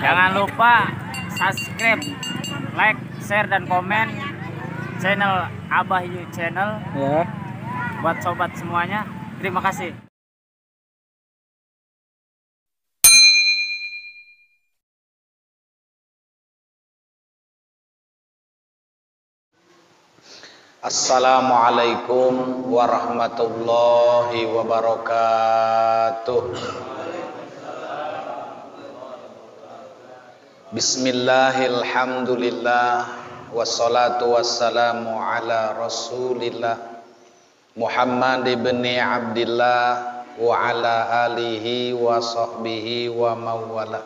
Jangan lupa subscribe, like, share, dan komen channel Abah Yu Channel Ya. buat sobat semuanya. Terima kasih. Assalamualaikum warahmatullahi wabarakatuh. Bismillahirrahmanirrahim. Wassalatu wassalamu ala rasulillah Muhammad ibn Abdillah wa ala alihi wa sahbihi wa mawala.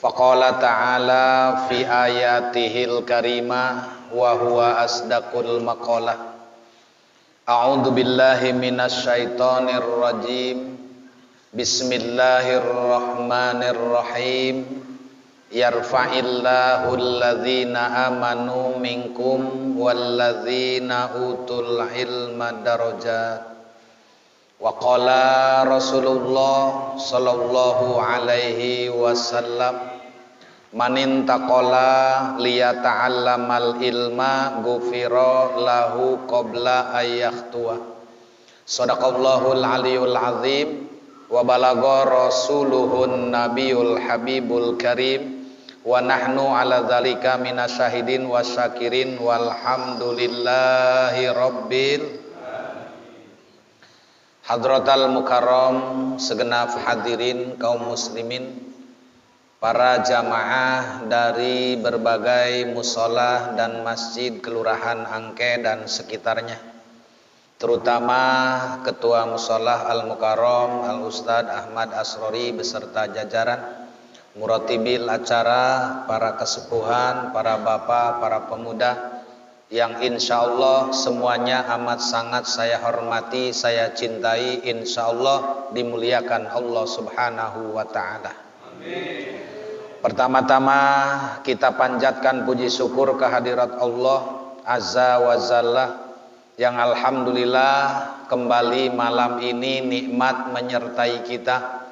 Faqala ta'ala fi ayatihil karimah wa huwa asdaqul maqalah. A'udzu billahi minasy syaithanir rajim. Bismillahirrahmanirrahim. Yarfa'illahu alladzina amanu minkum walladzina utul ilma darajat. Wa qala Rasulullah sallallahu alaihi wasallam, man intaqala liyata'allamal ilma ghufira lahu qabla ayyahtuwa. Shadaqallahul aliyul azim wa balagha rasuluhun nabiyul habibul karim wa nahnu ala dzalika minasyahidin wasyakirin walhamdulillahi rabbil hadratal mukarram, segenap hadirin kaum muslimin, para jamaah dari berbagai mushola dan masjid kelurahan Angke dan sekitarnya, terutama Ketua Musholah Al-Mukarram Al-Ustadz Ahmad Asrori beserta jajaran, muratibil acara, para kesepuhan, para bapak, para pemuda yang insya Allah semuanya amat sangat saya hormati, saya cintai, insya Allah dimuliakan Allah subhanahu wa ta'ala. Pertama-tama kita panjatkan puji syukur kehadirat Allah azza wa jalla yang alhamdulillah kembali malam ini nikmat menyertai kita,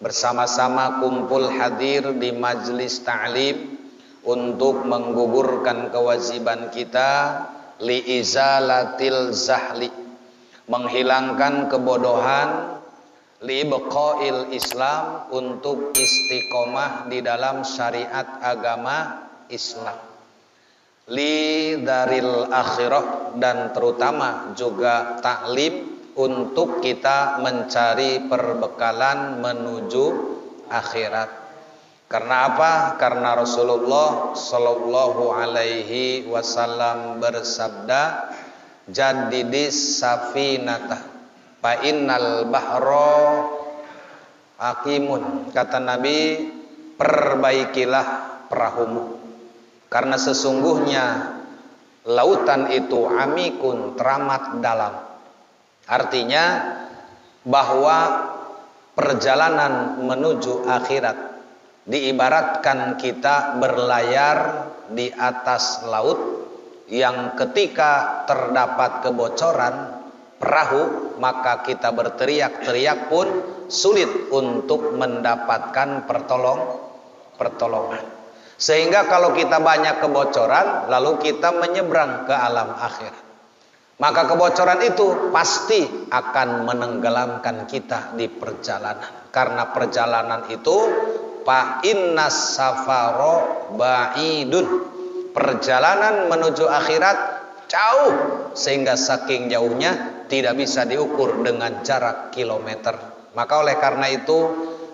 bersama-sama kumpul hadir di majlis ta'lim untuk menggugurkan kewajiban kita liizalatil zahli, menghilangkan kebodohan, liibqail Islam, untuk istiqomah di dalam syariat agama Islam, li daril akhirah, dan terutama juga taklim untuk kita mencari perbekalan menuju akhirat. Karena apa? Karena Rasulullah sallallahu alaihi wasallam bersabda, jadidis safinata fa innal bahra hakimun. Kata Nabi, perbaikilah perahumu karena sesungguhnya lautan itu amikun, teramat dalam. Artinya bahwa perjalanan menuju akhirat diibaratkan kita berlayar di atas laut yang ketika terdapat kebocoran perahu, maka kita berteriak-teriak pun sulit untuk mendapatkan pertolongan. Sehingga kalau kita banyak kebocoran lalu kita menyeberang ke alam akhirat, maka kebocoran itu pasti akan menenggelamkan kita di perjalanan. Karena perjalanan itu fa innas safaro ba'idun, perjalanan menuju akhirat jauh, sehingga saking jauhnya tidak bisa diukur dengan jarak kilometer. Maka oleh karena itu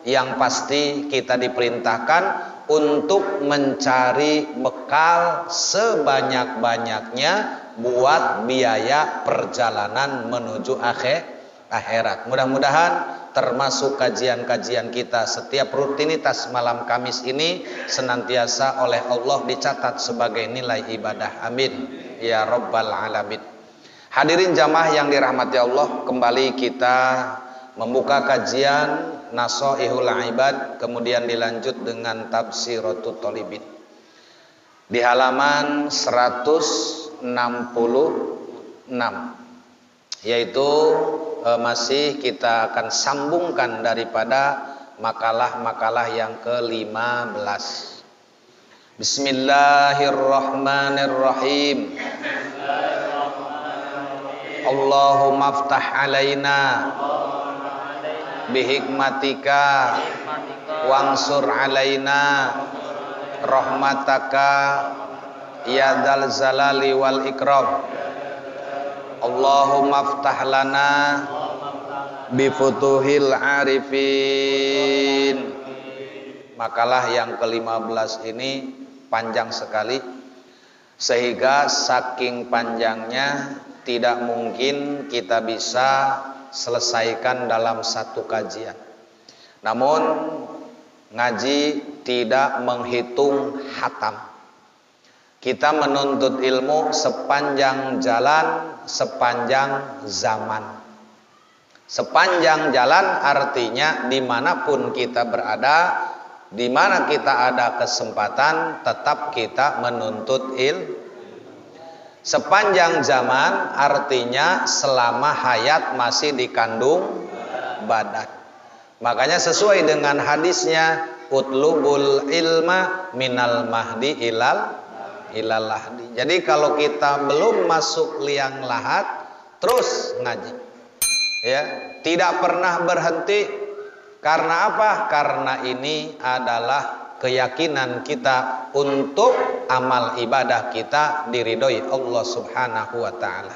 yang pasti kita diperintahkan untuk mencari bekal sebanyak-banyaknya buat biaya perjalanan menuju akhirat. Mudah-mudahan termasuk kajian-kajian kita setiap rutinitas malam Kamis ini senantiasa oleh Allah dicatat sebagai nilai ibadah. Amin ya rabbal alamin. Hadirin jamaah yang dirahmati Allah, kembali kita membuka kajian Nasoihul Ibad, kemudian dilanjut dengan Tafsiratul Thalibin di halaman 166, yaitu masih kita akan sambungkan daripada makalah-makalah yang ke-15. Bismillahirrahmanirrahim. Allahumma aftah alaina bihikmatika wansur alaina rahmataka ya dzal zalali wal ikram. Allahumma aftah lana bifutuhil arifin. Makalah yang ke-15 ini panjang sekali, sehingga saking panjangnya tidak mungkin kita bisa selesaikan dalam satu kajian. Namun ngaji tidak menghitung hatam. Kita menuntut ilmu sepanjang jalan, sepanjang zaman. Sepanjang jalan artinya dimanapun kita berada, di mana kita ada kesempatan, tetap kita menuntut ilmu. Sepanjang zaman artinya selama hayat masih dikandung badan. Makanya sesuai dengan hadisnya, utlubul ilma minal mahdi ilal lahdi. Jadi kalau kita belum masuk liang lahat, terus ngaji. Ya, tidak pernah berhenti. Karena apa? Karena ini adalah keyakinan kita untuk amal ibadah kita diridhoi Allah Subhanahu wa taala.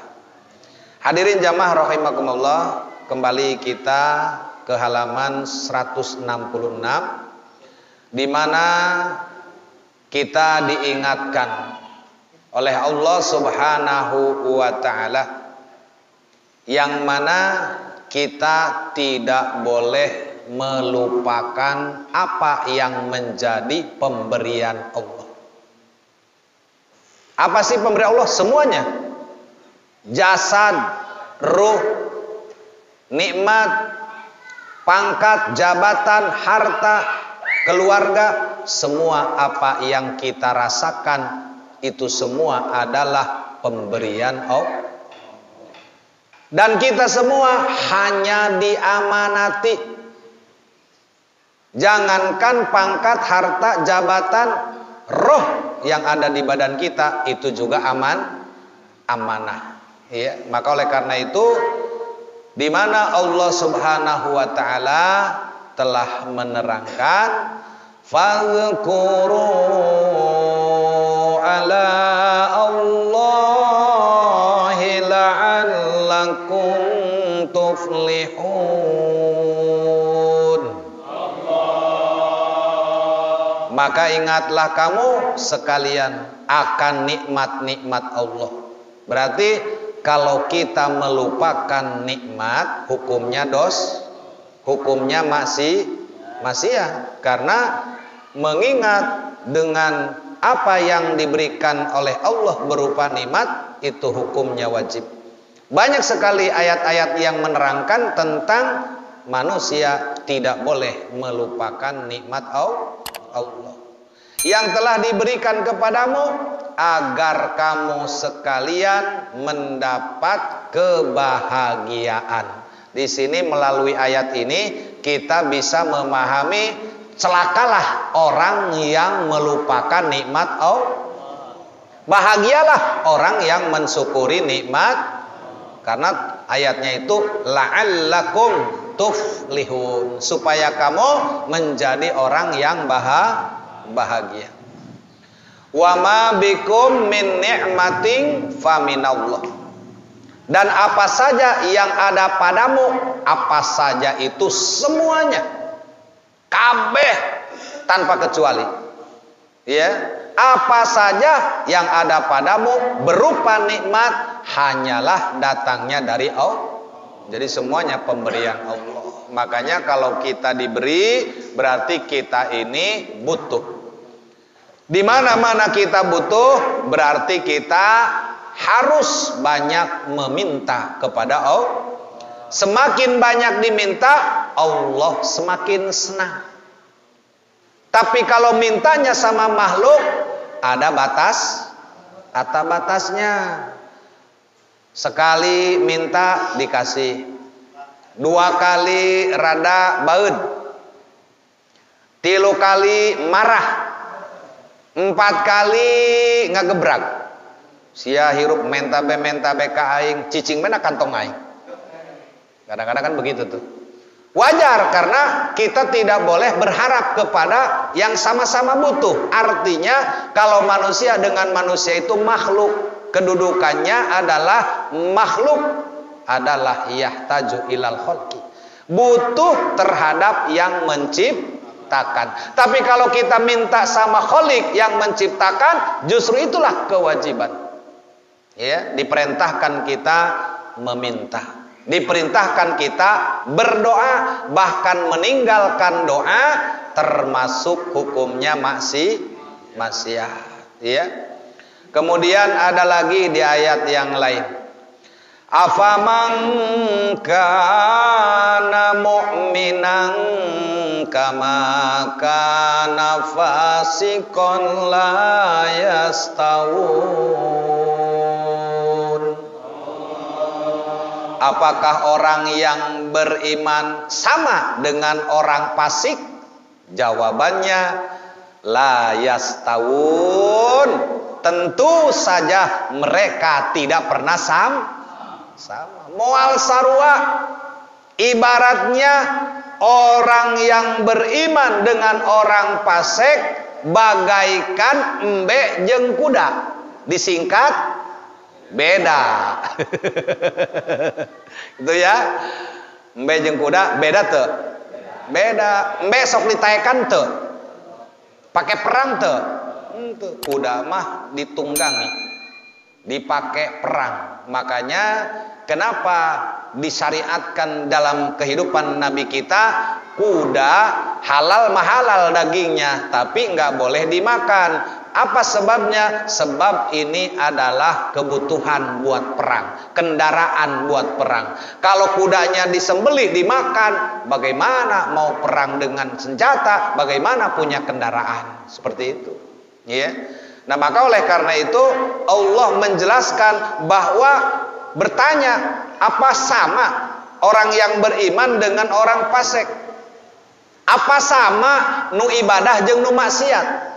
Hadirin jamaah rahimakumullah, kembali kita ke halaman 166 di mana kita diingatkan oleh Allah Subhanahu wa taala yang mana kita tidak boleh melupakan apa yang menjadi pemberian Allah. Apa sih pemberian Allah? Semuanya. Jasad, ruh, nikmat, pangkat, jabatan, harta, keluarga, semua apa yang kita rasakan itu semua adalah pemberian Allah. Dan kita semua hanya diamanati. Jangankan pangkat, harta, jabatan, roh yang ada di badan kita itu juga amanah. Ya, maka oleh karena itu di mana Allah Subhanahu wa taala telah menerangkan fadzkuru ala Allahi la'allakum tuflihun. Maka ingatlah kamu sekalian akan nikmat-nikmat Allah. Berarti kalau kita melupakan nikmat, hukumnya hukumnya maksiat. Karena mengingat dengan apa yang diberikan oleh Allah berupa nikmat, itu hukumnya wajib. Banyak sekali ayat-ayat yang menerangkan tentang manusia tidak boleh melupakan nikmat Allah yang telah diberikan kepadamu agar kamu sekalian mendapat kebahagiaan. Di sini melalui ayat ini kita bisa memahami celakalah orang yang melupakan nikmat Allah. Bahagialah orang yang mensyukuri nikmat, karena ayatnya itu la'allakum tuflihun, supaya kamu menjadi orang yang bahagia. Wa ma bikum min ni'matin faminallah. Dan apa saja yang ada padamu, apa saja itu semuanya, kabeh tanpa kecuali. Ya, apa saja yang ada padamu berupa nikmat hanyalah datangnya dari Allah. Jadi semuanya pemberian Allah. Makanya kalau kita diberi berarti kita ini butuh. Di mana-mana kita butuh berarti kita harus banyak meminta kepada Allah. Semakin banyak diminta, Allah semakin senang. Tapi kalau mintanya sama makhluk, ada batasnya. Sekali minta dikasih, 2 kali rada baud, 3 kali marah, 4 kali ngagebrak. Sia hirup mentabe ka aing, cicing mana kantong aing. Kadang-kadang kan begitu tuh. Wajar, karena kita tidak boleh berharap kepada yang sama-sama butuh. Artinya kalau manusia dengan manusia itu makhluk, kedudukannya adalah makhluk, adalah yahtaju ilal khalqi, butuh terhadap yang menciptakan. Tapi kalau kita minta sama Khalik yang menciptakan, justru itulah kewajiban. Ya, diperintahkan kita meminta, diperintahkan kita berdoa, bahkan meninggalkan doa termasuk hukumnya maksiat. Ya. Kemudian ada lagi di ayat yang lain. Afaman kana mu'minan kama kana fasiqan la yastawun. Apakah orang yang beriman sama dengan orang fasik? Jawabannya la yastawun. Tentu saja mereka tidak pernah sama. Moal sarua, ibaratnya orang yang beriman dengan orang fasik bagaikan embe jeung kuda. Disingkat beda. Itu ya. Embe jeung kuda beda teu? Beda. Embe sok ditaekan teu? Pakai perang teu? Henteu. Kuda mah ditunggangi, dipakai perang. Makanya kenapa disyariatkan dalam kehidupan Nabi kita kuda halal mahalal dagingnya, tapi nggak boleh dimakan. Apa sebabnya? Sebab ini adalah kebutuhan buat perang, kendaraan buat perang. Kalau kudanya disembelih dimakan, bagaimana mau perang dengan senjata? Bagaimana punya kendaraan? Seperti itu. Ya. Nah, maka oleh karena itu Allah menjelaskan bahwa bertanya, apa sama orang yang beriman dengan orang fasik? Apa sama nu ibadah jeung nu maksiat?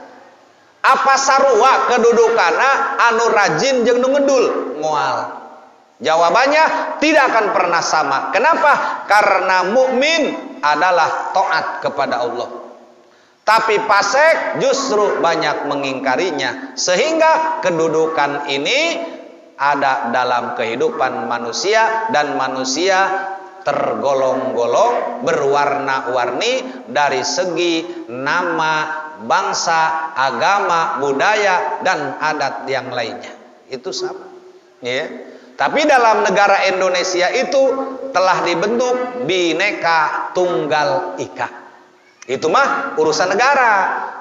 Apa sarua kedudukanna anu rajin jeung nu ngedul moal? Jawabannya tidak akan pernah sama. Kenapa? Karena mukmin adalah taat kepada Allah. Tapi fasik justru banyak mengingkarinya, sehingga kedudukan ini ada dalam kehidupan manusia, dan manusia tergolong-golong berwarna-warni dari segi nama, bangsa, agama, budaya, dan adat yang lainnya. Itu sama. Ya. Tapi dalam negara Indonesia itu telah dibentuk Bhinneka Tunggal Ika. Itu mah urusan negara.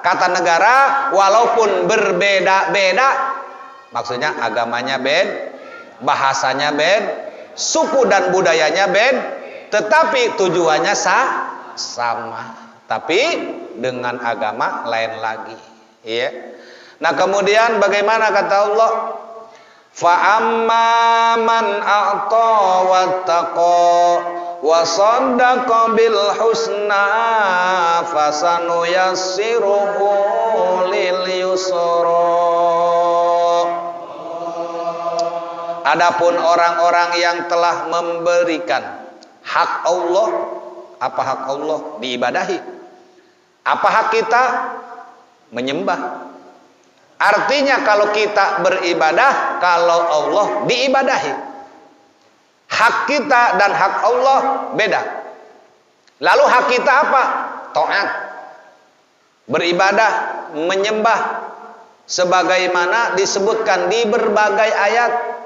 Kata negara, walaupun berbeda-beda, maksudnya agamanya bahasanya suku dan budayanya tetapi tujuannya sama. Tapi dengan agama lain lagi. Iya. Nah, kemudian bagaimana kata Allah? Fa amma man a'ta wattaqa wa saddaqa bil husna fasanuyassiruhu lil yusra. Adapun orang-orang yang telah memberikan hak Allah, apa hak Allah? Diibadahi. Apa hak kita? Menyembah. Artinya kalau kita beribadah, kalau Allah diibadahi. Hak kita dan hak Allah beda. Lalu hak kita apa? Taat. Beribadah, menyembah. Sebagaimana disebutkan di berbagai ayat.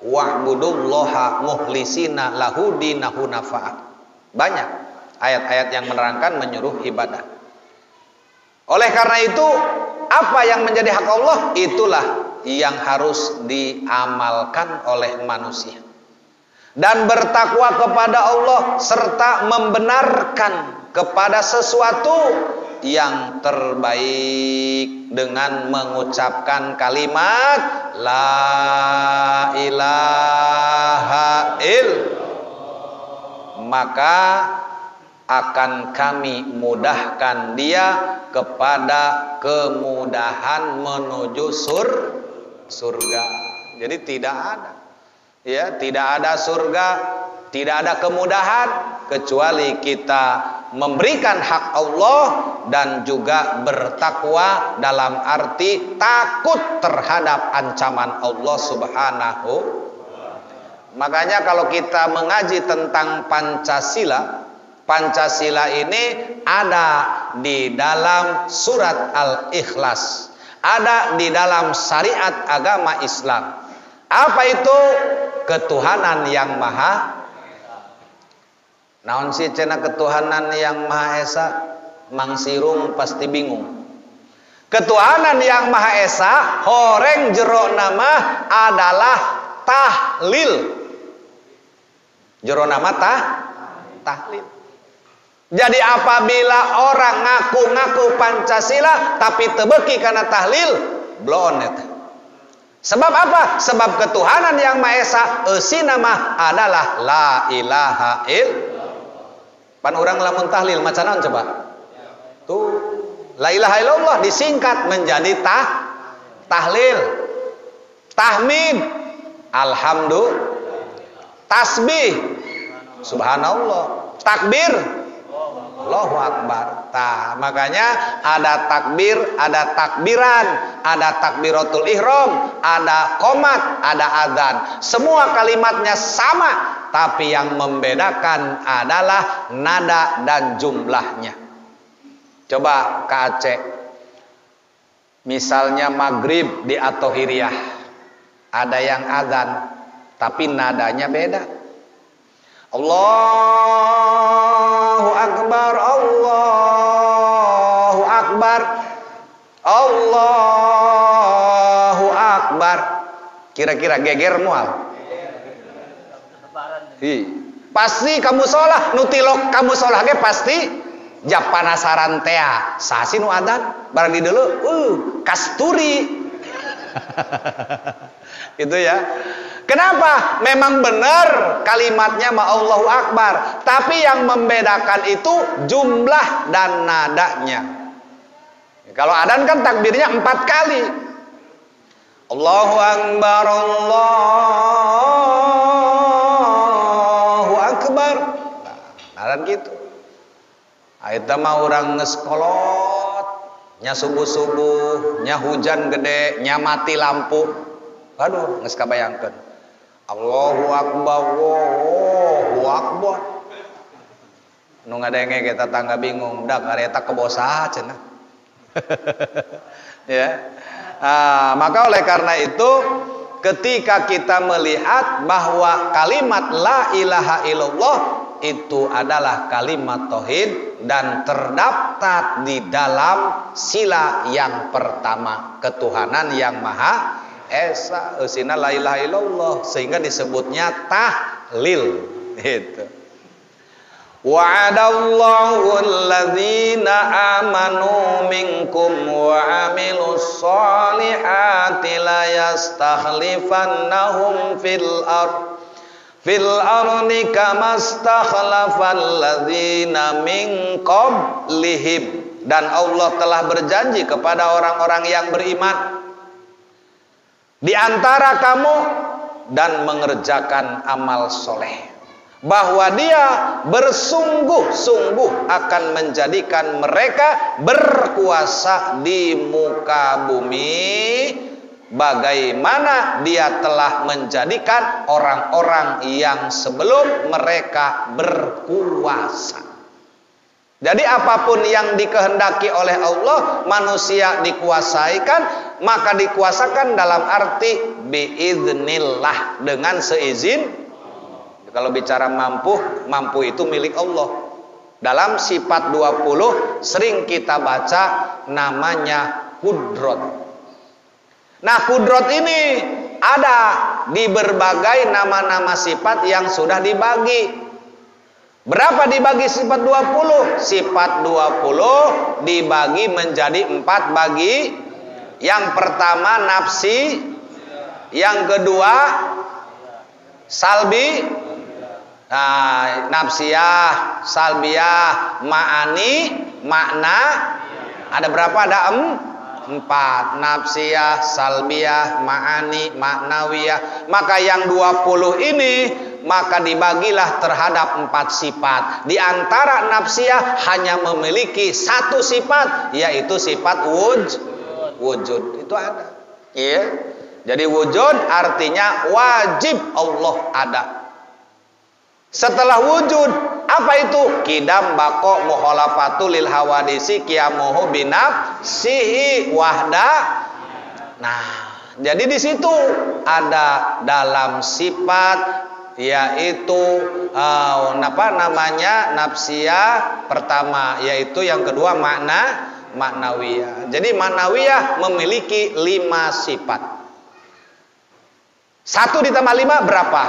Wa'budullaha mukhlisina lahu dinahu nafa'a. Banyak ayat-ayat yang menerangkan menyuruh ibadah. Oleh karena itu, apa yang menjadi hak Allah, itulah yang harus diamalkan oleh manusia. Dan bertakwa kepada Allah serta membenarkan kepada sesuatu yang terbaik dengan mengucapkan kalimat la ilaha illallah. Maka akan kami mudahkan dia kepada kemudahan menuju surga. Jadi tidak ada, ya, tidak ada surga, tidak ada kemudahan kecuali kita memberikan hak Allah dan juga bertakwa dalam arti takut terhadap ancaman Allah Subhanahu. Makanya kalau kita mengaji tentang Pancasila, Pancasila ini ada di dalam surat Al-Ikhlas, ada di dalam syariat agama Islam. Apa itu? Ketuhanan yang maha. Naon sih cenah ketuhanan yang maha esa? Mang Sirung pasti bingung. Ketuhanan yang maha esa, horeng jero nama adalah tahlil. Jero nama tahlil. Jadi apabila orang ngaku-ngaku Pancasila tapi tebeki karena tahlil, blon eta. Sebab apa? Sebab ketuhanan yang maha esa eusi nama adalah la ilaha illallah. Pan urang lamun tahlil maca naon coba? Tuh, la ilaha illallah disingkat menjadi tahlil. Tahmid, alhamdulillah. Tasbih, subhanallah. Takbir, Allahu Akbar. Makanya ada takbir, ada takbiran, ada takbiratul ihram, ada qomat, ada adzan. Semua kalimatnya sama, tapi yang membedakan adalah nada dan jumlahnya. Coba ke Aceh, misalnya maghrib di Atohiriyah, ada yang adzan, tapi nadanya beda. Allahu Akbar, Allahu Akbar, Allahu Akbar. Kira-kira geger mual. Pasti kamu sholah, nutilok kamu sholah ge pasti jak panasaran tea. Sasi nu adzan barang di dulu, kasturi. Itu ya. Kenapa? Memang benar kalimatnya ma Allahu Akbar, tapi yang membedakan itu jumlah dan nadanya. Kalau adzan kan takbirnya 4 kali. Allahu Akbar, Allahu Akbar. Nah, adzan gitu. Aita mah urang geus kolot, nya subuh-subuh, nya hujan gede, nya mati lampu. Aduh, geus kabayangkeun. Allahu Akbar, Allahu Akbar. Nu ngadenge kita tangga bingung, dak kareta kebosa cenah. Ya. Maka oleh karena itu ketika kita melihat bahwa kalimat la ilaha illallah itu adalah kalimat tauhid dan terdaftar di dalam sila yang pertama, ketuhanan yang maha esa, eusina la ilaha illallah, sehingga disebutnya tahlil itu. Wa'adallahu alladzina amanu minkum wa amilus solihati la yastakhlifannahum fil ardi kama stakhlafal ladzina min qablihim. Dan Allah telah berjanji kepada orang-orang yang beriman di antara kamu dan mengerjakan amal soleh, bahwa dia bersungguh-sungguh akan menjadikan mereka berkuasa di muka bumi, bagaimana dia telah menjadikan orang-orang yang sebelum mereka berkuasa. Jadi apapun yang dikehendaki oleh Allah, manusia dikuasaikan, maka dikuasakan dalam arti biiznillah, dengan seizin. Kalau bicara mampu, mampu itu milik Allah. Dalam sifat 20 sering kita baca namanya kudrot. Nah, kudrot ini ada di berbagai nama-nama sifat yang sudah dibagi. Berapa dibagi sifat 20? Sifat 20 dibagi menjadi 4 bagi. Yang pertama nafsi, yang kedua salbi, Nah, nafsiyah, salbiyah, ma'ani, makna. Ada berapa? Ada 4. Nafsiyah, salbiyah, ma'ani, maknawiyah. Maka yang 20 ini maka dibagilah terhadap 4 sifat. Di antara nafsiyah hanya memiliki 1 sifat, yaitu sifat wujud. Itu ada. Iya. Jadi wujud artinya wajib Allah ada. Setelah wujud, apa itu? Kidam bako muholafatu lil hawadisi kiamuhu binafsihi wahda. Nah, jadi di situ ada dalam sifat, yaitu nafsiyah pertama, yaitu yang kedua maknawiyah. Jadi maknawiyah memiliki 5 sifat. 1 ditambah 5 berapa?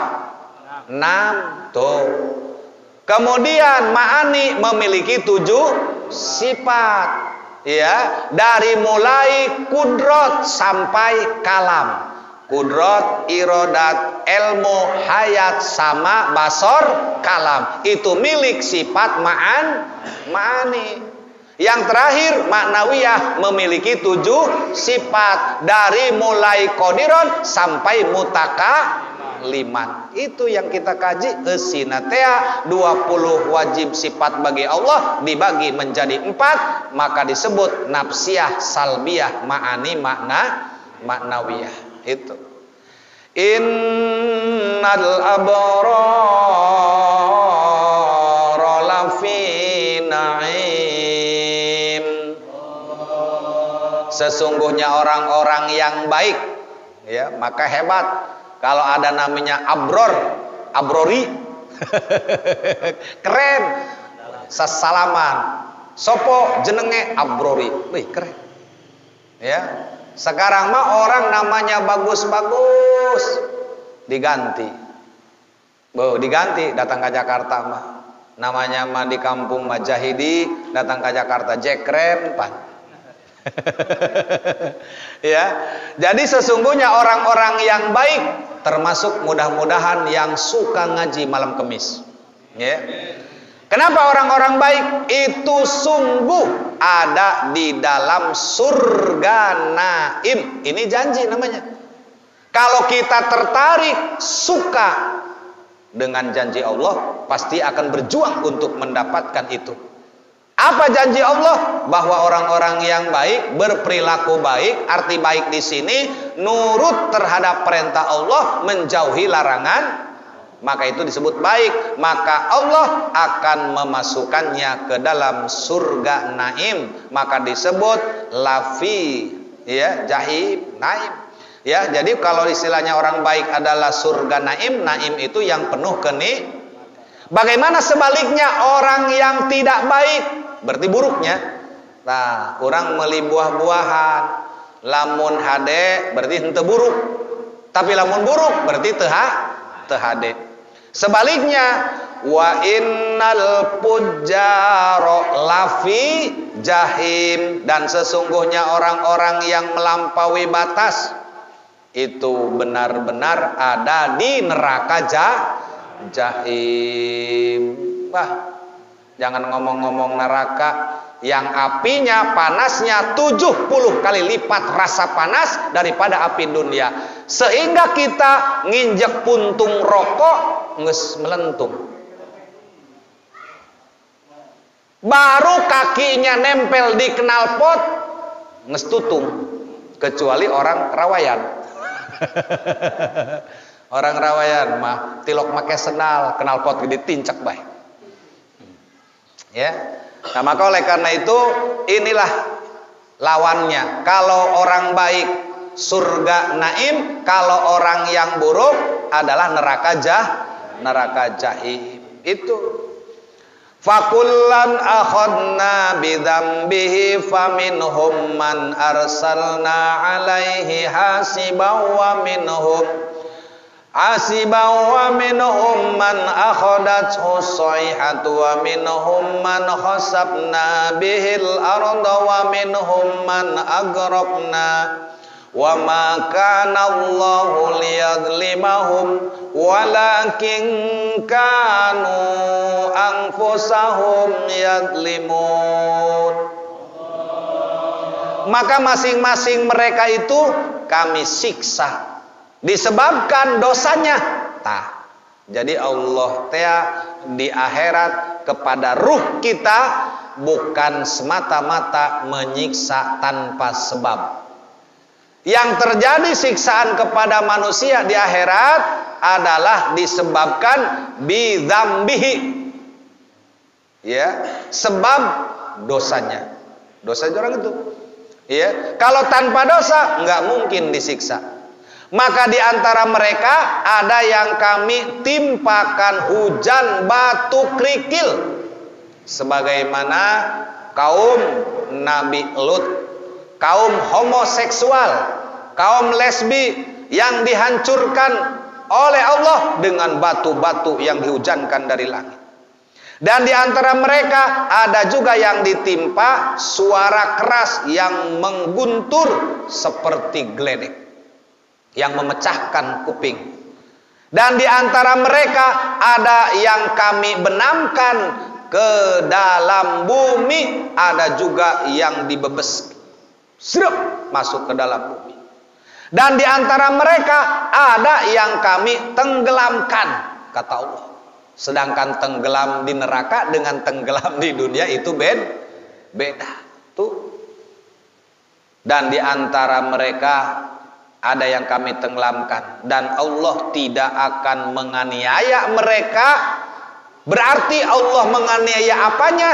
6. Tuh. Kemudian ma'ani memiliki 7 sifat. Ya, dari mulai kudrot sampai kalam. Kudrot, irodat, ilmu, hayat, sama, basor, kalam. Itu milik sifat ma'ani. Yang terakhir maknawiyah memiliki 7 sifat. Dari mulai qadiron sampai mutakaliman. Itu yang kita kaji. Esinatea 20 wajib sifat bagi Allah dibagi menjadi 4. Maka disebut nafsiyah, salbiyah, ma'ani, maknawiyah. Itu innal abrara lafi na'im. Sesungguhnya orang-orang yang baik, ya, maka hebat kalau ada namanya abrori. Keren. Sesalaman sopo jenenge abrori. Wih, keren. Ya. Sekarang mah orang namanya bagus-bagus diganti. Diganti datang ke Jakarta mah. Namanya mah di kampung Majahidi, datang ke Jakarta Jekren pan. Ya. Jadi sesungguhnya orang-orang yang baik, termasuk mudah-mudahan yang suka ngaji malam Kemis. Ya. Kenapa orang-orang baik itu sungguh ada di dalam surga naim. Ini janji namanya. Kalau kita tertarik, suka dengan janji Allah, pasti akan berjuang untuk mendapatkan itu. Apa janji Allah? Bahwa orang-orang yang baik, berperilaku baik. Arti baik di sini nurut terhadap perintah Allah, menjauhi larangan. Maka itu disebut baik. Maka Allah akan memasukkannya ke dalam surga naim. Maka disebut lafi, ya, jahim, naim. Ya, jadi kalau istilahnya orang baik adalah surga naim, naim itu yang penuh kenikmatan. Bagaimana sebaliknya orang yang tidak baik? Berarti buruknya. Nah, orang meli buah-buahan, lamun hade berarti henteu buruk. Tapi lamun buruk berarti teu hade. Sebaliknya, wa innal pujjaro lafi jahim, dan sesungguhnya orang-orang yang melampaui batas itu benar-benar ada di neraka jahim. Wah, jangan ngomong-ngomong neraka yang apinya panasnya 70 kali lipat rasa panas daripada api dunia, sehingga kita nginjek puntung rokok nges melentung, baru kakinya nempel di knalpot nges tutung, kecuali orang rawayan. Orang rawayan mah tilok make sendal, knalpot gede tincak bae. Ya. Nah, maka oleh karena itu inilah lawannya. Kalau orang baik surga naim, kalau orang yang buruk adalah neraka jahim. Itu fakullan akhadna bidzambihi faminhum man arsalna alaihi hasiban wa minhum man akhadathu sayhatu wa minhum man khasabna bihil arda wa minhum man agraqna Wa ma kana Allahu liyadlimahum walakin kanu anfusahum yadlimun. Maka masing-masing mereka itu kami siksa disebabkan dosanya. Jadi Allah di akhirat kepada ruh kita bukan semata-mata menyiksa tanpa sebab. Yang terjadi siksaan kepada manusia di akhirat adalah disebabkan bidzambihi, ya, sebab dosanya. Dosa orang itu, ya. Kalau tanpa dosa nggak mungkin disiksa. Maka di antara mereka ada yang kami timpakan hujan batu kerikil, sebagaimana kaum Nabi Lut, kaum homoseksual, kaum lesbi yang dihancurkan oleh Allah dengan batu-batu yang dihujankan dari langit. Dan di antara mereka ada juga yang ditimpa suara keras yang mengguntur seperti geledek, yang memecahkan kuping. Dan di antara mereka ada yang kami benamkan ke dalam bumi, ada juga yang dibebes, serep masuk ke dalam bumi. Dan di antara mereka ada yang kami tenggelamkan, kata Allah. Sedangkan tenggelam di neraka dengan tenggelam di dunia itu beda. Tuh. Dan di antara mereka ada yang kami tenggelamkan, dan Allah tidak akan menganiaya mereka. Berarti Allah menganiaya apanya?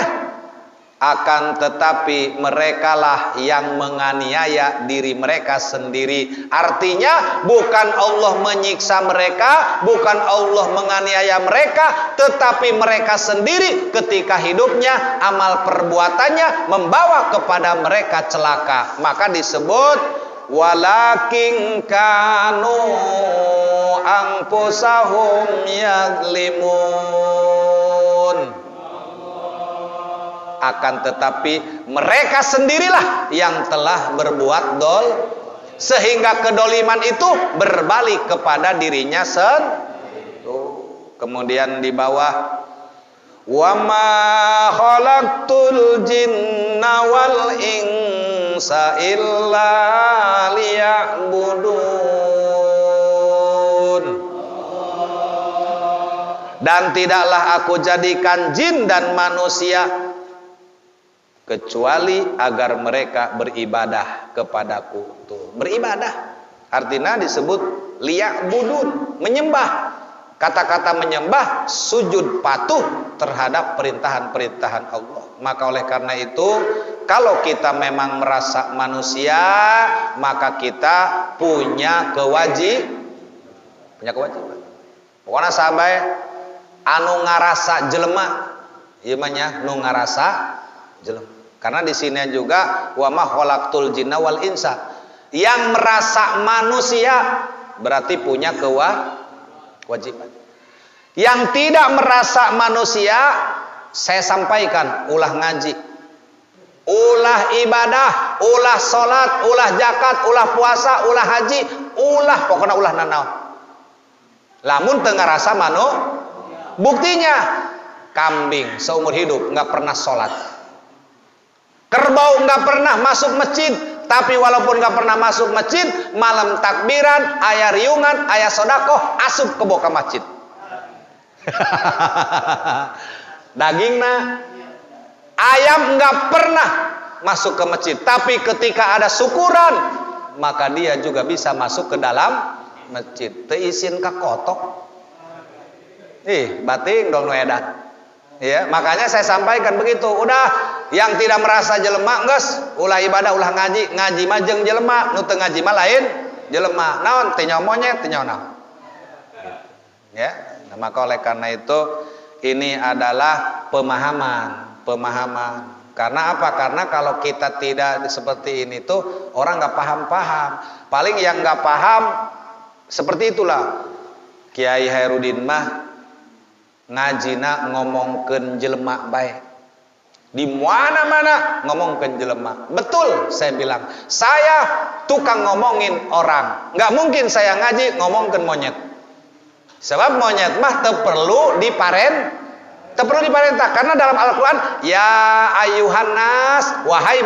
Akan tetapi merekalah yang menganiaya diri mereka sendiri. Artinya bukan Allah menyiksa mereka, bukan Allah menganiaya mereka, tetapi mereka sendiri ketika hidupnya amal perbuatannya membawa kepada mereka celaka. Maka disebut walakin kanu anfusahum yadlimun. Akan tetapi mereka sendirilah yang telah berbuat sehingga kedoliman itu berbalik kepada dirinya sendiri. Kemudian di bawah, wa ma khalaqtul jinna wal insa illa liya'budun. Dan tidaklah aku jadikan jin dan manusia kecuali agar mereka beribadah kepadaku. Tuh, beribadah artinya disebut liya'budun, menyembah. Kata-kata menyembah sujud patuh terhadap perintahan-perintahan Allah. Maka oleh karena itu, kalau kita memang merasa manusia, maka kita punya kewajiban. Pokoknya sampai anu ngarasa jelema, ieu mah nya nu ngarasa jelema. Karena di sini juga wa ma khalaqtul jinna wal insa. Yang merasa manusia berarti punya kewajiban. Yang tidak merasa manusia, saya sampaikan, ulah ngaji, ulah ibadah, ulah sholat, ulah zakat, ulah puasa, ulah haji, pokoknya ulah nanaon. Lamun teu ngarasa buktinya kambing seumur hidup nggak pernah sholat. Kerbau nggak pernah masuk masjid, tapi walaupun nggak pernah masuk masjid, malam takbiran, aya riungan, aya sodakoh, asup ke boka masjid. Dagingna ayam nggak pernah masuk ke masjid, tapi ketika ada syukuran, maka dia juga bisa masuk ke dalam masjid. Teu izin ka kotok. Bating dong nu edan. Ya, makanya saya sampaikan begitu. Udah, yang tidak merasa jelema geus ulah ibadah, ulah ngaji mah jeung jelema, nu teu ngaji mah lain jelema. Naon teh nyaho monyet, teh nyaho naon. Ya, nah, maka oleh karena itu ini adalah pemahaman. Karena apa? Karena kalau kita tidak seperti ini tuh orang nggak paham. Paling yang nggak paham seperti itulah. Kiai Hairudin mah ngajina ngomongkeun jelema bae. Di mana-mana ngomongkeun jelema. Betul saya bilang. Saya tukang ngomongin orang. Nggak mungkin saya ngaji ngomongkeun monyet. Sebab monyet mah teu perlu diparentah. Karena dalam Al-Qur'an, ya ayuhan nas, wahai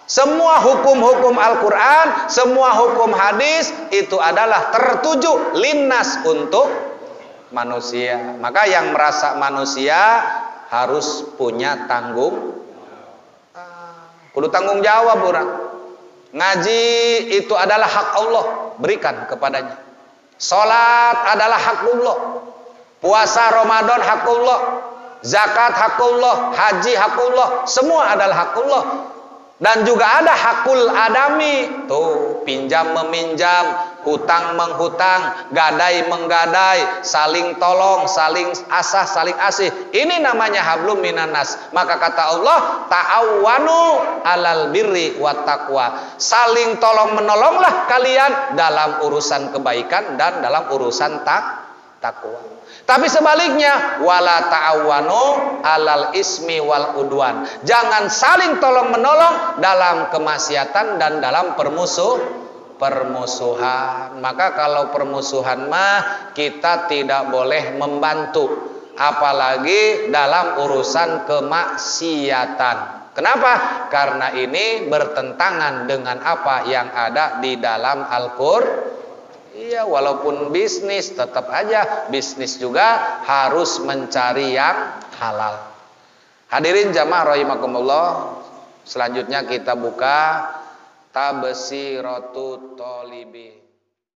semua hukum-hukum Al-Quran, semua hukum hadis itu adalah tertuju linnas untuk manusia. Maka yang merasa manusia harus punya kudu tanggung jawab orang. Ngaji itu adalah hak Allah, berikan kepadanya. Salat adalah hakullah. Puasa Ramadan hakullah. Zakat hakullah, haji hakullah, semua adalah hakullah. Dan juga ada hakul adami, tuh pinjam meminjam, hutang menghutang, gadai menggadai, saling tolong, saling asah, saling asih. Ini namanya hablum minanas. Maka kata Allah, ta'awwanu alal birri wat taqwa. Saling tolong menolonglah kalian dalam urusan kebaikan dan dalam urusan takwa. Tapi sebaliknya, wala ta'awwanu alal ismi wal udwan. Jangan saling tolong menolong dalam kemaksiatan dan dalam permusuhan. Maka kalau permusuhan mah kita tidak boleh membantu, apalagi dalam urusan kemaksiatan. Kenapa? Karena ini bertentangan dengan apa yang ada di dalam Al-Qur'an. Iya, walaupun bisnis tetap aja bisnis juga harus mencari yang halal. Hadirin jamaah rahimakumullah, selanjutnya kita buka Tabsirotut Tholibi.